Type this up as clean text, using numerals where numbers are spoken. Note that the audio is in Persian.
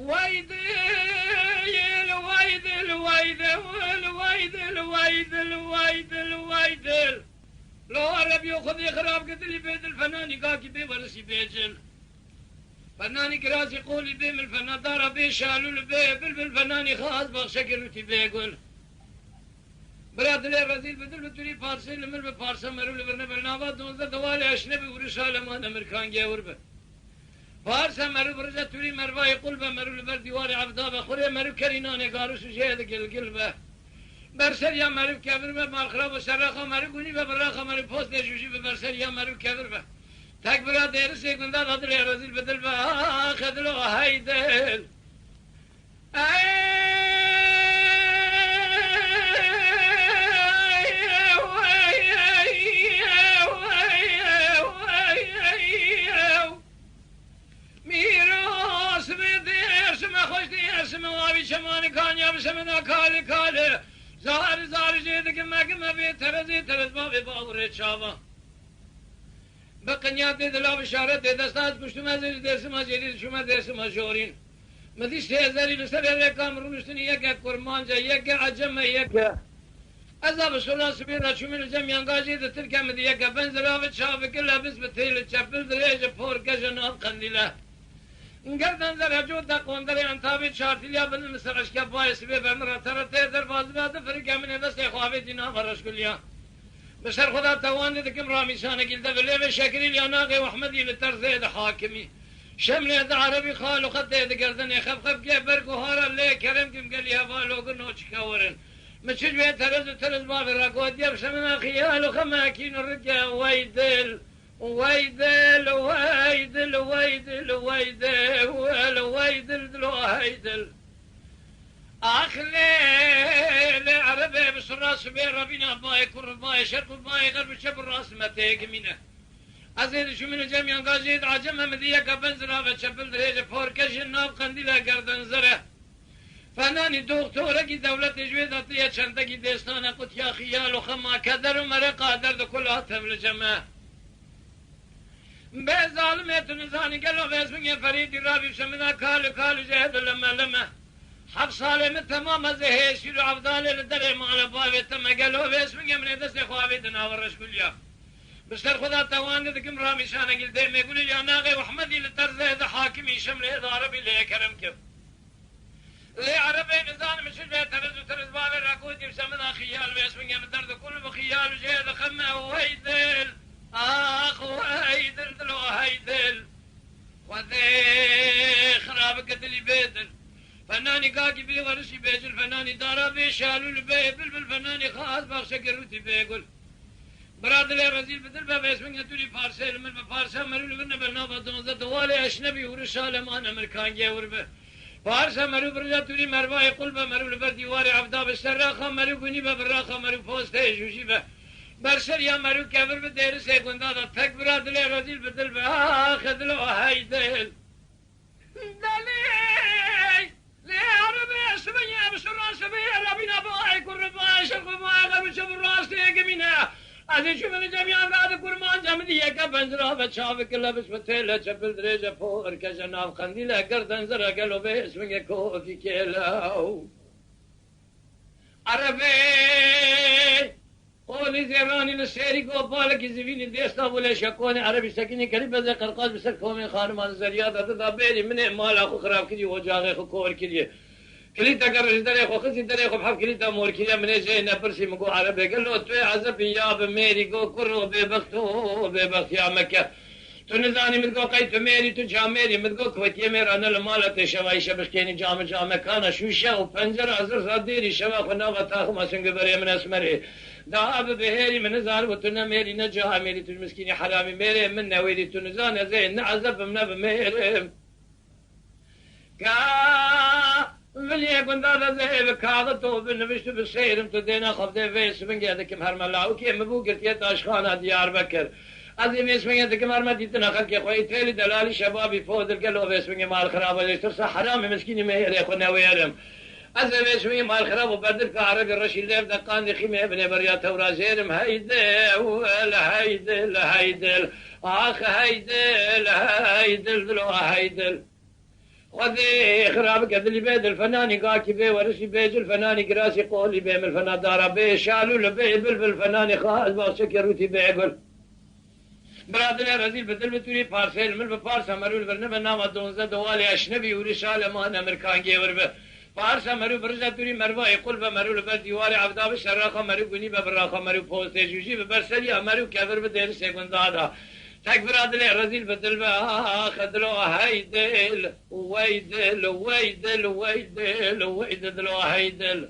ويدل لو عرب ياخذ خراب قتل بيت الفنان قاكي بي ورسي بيجل فناني كراس يقول بي من الفنان دار بي شالوا البي بالفناني خاص بخشكر بيقول براد لي رزيل بدل تري فارسي لمر بفارسا مرو لبرنا برنابا دونزا دوالي اشنبي ورشالة ما نمركان جاور به فارسا مرو برجا تري مرواي قلبه مرو لبر ديواري عبدا بخوري مرو كريناني قاروش وشيد قلبه برسر يا مرو كبر به مالخراب و سرخا مرو قوني به براخا مرو پوست جوشي به برسر يا مرو كبر به تك براد دير سيكوندا دادل لي رزيل بدل به خدلو هايدل شماني كان يبسمنا كالي كالي زار جيدك مقمة بي ترزي ترز بابي باوري شابا بقنيات دي دلا بشارت دي دستات كشتم ازيز درسم ازيز شما درسم ازورين مديش تهزاري لسر رقام رونشتني يكا كرمانجا يكا عجم يكا أذاب سولا سبيرا شميل جميان غازي تركا مدي يكا بنزراوت شابك لابس بتيل تشبل دريج فور كجناب قنديله گردن در حجود دا قندر انتابی چارتیلیا بن مسرش که باعث به بمرا ترته در بازباد فرقامن دست خوابه دینا فرش کلیا بشر خدا توان دکم رامیشان گلده ولی به شکری لیاناقی و احمدی لترزه ده حاکمی شمله ده عربی خالو خط ده گردن خب که برگو هارا لی کرم کم گلی هوا لوگو نوچ کورن مچج به ترز باب راگو دیب شمنا خیالو خماکین رجا ویدل ويدل ويدل ويدل ويدل ويدل ويدل أخلي عربي بسراس بين ربنا باي كرباي شرق باي غرب شب الراس متيق منه أزيد شو من الجميع قاجيد عجمها مدية كبنزرها بتشبل دريجة فوركش الناب قنديلة قردن زره فناني دكتورة كي دولة جويد أطية شنطة كي ديستانة قد يا خيال وخما كدر ومرق قادر دو كلها تبل جماعة به ظالمت نزانی گلو واسمین فریدی رابی شمنا کال جهد لما حب سالم تمام از هیشی رو عبدال لدر مال باوی تم گلو واسمین من دست خوابی دناورش کلیا بسر خدا توان دکم رامی شانه گل ده میگولی یا ناقی وحمدی لترزه ده حاکمی شمله ده عربی لی کرم کب لی عربی نزان مشل به ترز باوی راکودی شمنا خیال واسمین درد کل بخیال جهد خمه ویدل آخ وهيدل دل وهيدل وذي خراب قتلي بيدل فناني قاقي بي ورشي بيجل فناني دارا بي شالو البي بالفناني خاص بخش قروتي بيقول براد لي رزيل بدل بابا اسمه تولي فارسي لمن بفارسا مرو لبنا بالنابا دونزا دوالي اشنبي ورشالم انا امريكان جاور به فارسا مرو برجا تولي مرواي قلبه مرو لبر ديواري عبدا بالسراخه مرو قني بالراخه مرو فوسته جوشي به برسر یا مرو کبر به دیر سیگوندا دا تک براد لی رزیل بدل به آخدلو هایدل دلی لی عربی اسمی بسران سمی ربینا باعی کر باعی شرق باعی غرب شب راستی اگمینه ازی شو من جمیان راد کرمان جمدی یکا بنزرا بچاو کلبس بتیل چپل دریجا پور کجناب خندیل گردن زرا گلو به اسمی کوفی کلاو عربی قولي زيراني للسيري قوبالك زفيني ديستا ولا شكوني عربي سكيني كريب بزي قرقاز بسر كومي خارم هذا زريادة دا بيني مني مال اخو خراب كدي وجاغي اخو كور كدي كليتا قرش داري اخو خزي داري اخو بحب كليتا مور كدي مني جاي نبرسي مقو عربي قال له توي عزبي يا بميري قو كرو ببختو ببخت يا مكة تنزاني متقو قيت ميري تجا ميري متقو كويتي مير انا لمالة شواي شبشكيني جامع كان شوشة وبنجر عزر صديري شوا خناغة تاخو ما سنقبري من اسمري دعاب بهيري من نزار وتنا ميري نجاها ميري تجمسكيني حرامي ميري من نويري تنزان زين نعزب من بميري كا ولي كنت هذا زي بكاغتو بنبشت بالسيرم تدينا خفدي فيس من قيادكم هرملاو كي مبوكرت يتاشخانة ديار بكر عظيم اسمه دكم هرمدي تناخل كي خوي تيلي دلالي شبابي فودر قالوا باسمه مال خرابة ليش حرامي مسكيني ميري اخونا ويرم أزمي شوي مال خراب وبدل كعربي الرشيد ليف دقان خيمة ابن بريات ورازيرم هيدل هيدل آخ هيدل دلو هيدل وذي خراب قدلي بيد الفناني قاكي بي ورسي بيج الفناني قراسي قولي بي من الفنان دارا بي شالو لبي بالفناني خاص باسك يروتي بي يقول برادر رزيل بدل بتوري بارسل من بارسا مرول برنامج نام دونزا دوالي اشنبي ورسالة ما انا امريكان جيور به بارسا مرو برزا توري مروا يقول بمرول بر ديوار عبدا بشراخه مرو غني ببراخه مرو بوست جوجي ببرسليا مرو كبر بدير سكند هذا تك برادر رزيل بدل با خدلو هيدل ويدل ويدل ويدل ويدل هيدل